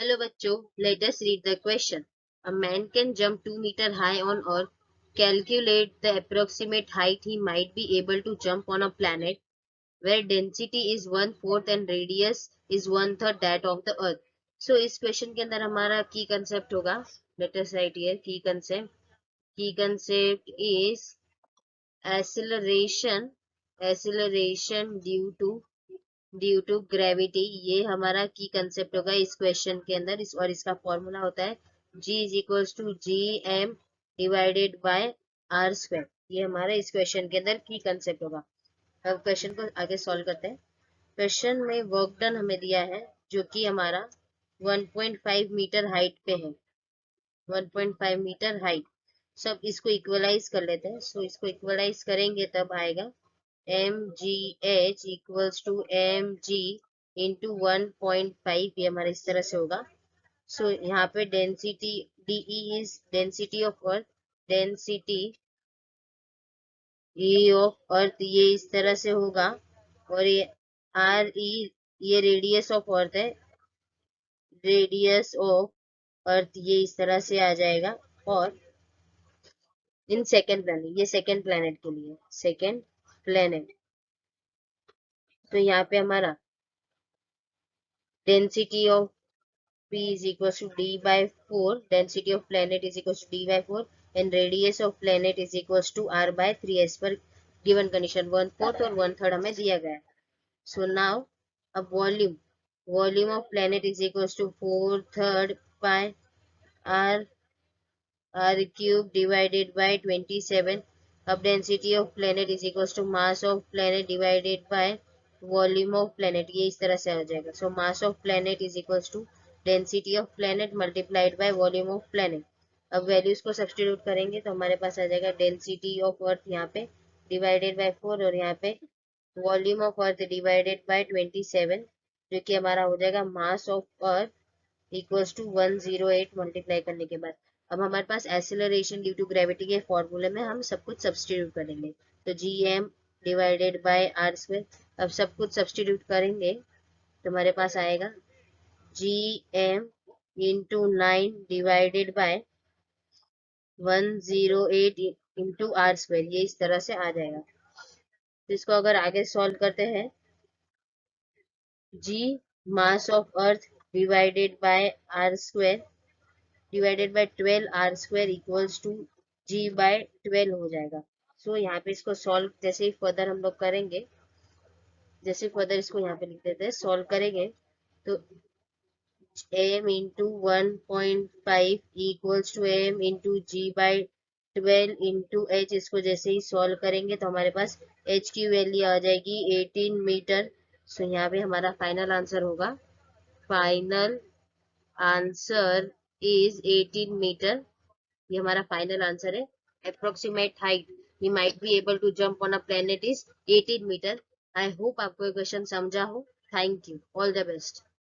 Hello बच्चों, let us read the question. A man can jump 2 meter high on earth. Calculate the approximate height he might be able to jump on a planet where density is 1/4 and radius is 1/3 that of the earth. So इस question के अंदर हमारा key concept होगा. Let us write here key concept. Key concept is acceleration due to gravity. ये हमारा की concept होगा इस क्वेश्चन के अंदर. और इसका फॉर्मूला होता है g is equals to G M divided by R square. ये हमारा इस क्वेश्चन के अंदर की कंसेप्ट होगा. अब क्वेश्चन को आगे सॉल्व करते हैं. क्वेश्चन में वर्क डन हमें दिया है जो कि हमारा 1.5 मीटर हाइट पे है. 1.5 मीटर हाइट. सब इसको इक्वलाइज कर लेते हैं. सो इसको इक्वलाइज करेंगे तब आएगा mgh equals to mg into 1.5. ये हमारा इस तरह से होगा. सो यहाँ पे density dE is density of earth. Density E of earth ये इस तरह से होगा. और ये RE ये रेडियस ऑफ अर्थ है. रेडियस ऑफ अर्थ ये इस तरह से आ जाएगा. और इन सेकेंड प्लेनेट, ये सेकेंड प्लेनेट के लिए सेकेंड प्लेनेट. तो यहाँ पे हमारा density of P is equals to D by 4. Density of planet is equals to D by 4. And radius of planet is equals to R by 3 as per given condition. 1/4 और 1/3 हमें दिया गया है. So now, a volume of planet is equals to 4/3 pi R cube divided by 27. अब density of planet is equals to mass of planet divided by volume of planet. ये इस तरह से आ जाएगा. So mass of planet is equals to density of planet multiplied by volume of planet. अब values को substitute करेंगे तो हमारे पास आ जाएगा डेंसिटी ऑफ अर्थ यहाँ पे डिवाइडेड बाय 4 और यहाँ पे volume of earth divided by 27 जो कि हमारा हो जाएगा mass of earth equals to 108 multiply करने के बाद. अब हमारे पास एक्सेलरेशन ड्यू टू ग्रेविटी के फॉर्मूले में हम सब कुछ सब्सटीट्यूट करेंगे. तो G M divided by R square. अब सब कुछ सब्सटीट्यूट करेंगे तो हमारे पास आएगा G M into 9 divided by 108 into R square. ये इस तरह से आ जाएगा. तो इसको अगर आगे सॉल्व करते हैं, G mass of earth divided by R square divided by 12 R square equals to G by 12 हो जाएगा. सो यहाँ पे इसको सॉल्व जैसे ही फर्दर हम लोग करेंगे, जैसे फर्दर इसको यहाँ पे लिख देते हैं, सॉल्व करेंगे तो m into 1.5 equals to m into G by 12 into h. इसको जैसे ही सॉल्व करेंगे तो हमारे पास h की वैल्यू आ जाएगी 18 मीटर. सो यहाँ पे हमारा फाइनल आंसर होगा. Final answer is 18 metre. ये हमारा फाइनल आंसर है. Approximate height he might be able to jump on a planet is 18 metre. I hope आपको ये क्वेश्चन समझा हो. Thank you. All the best.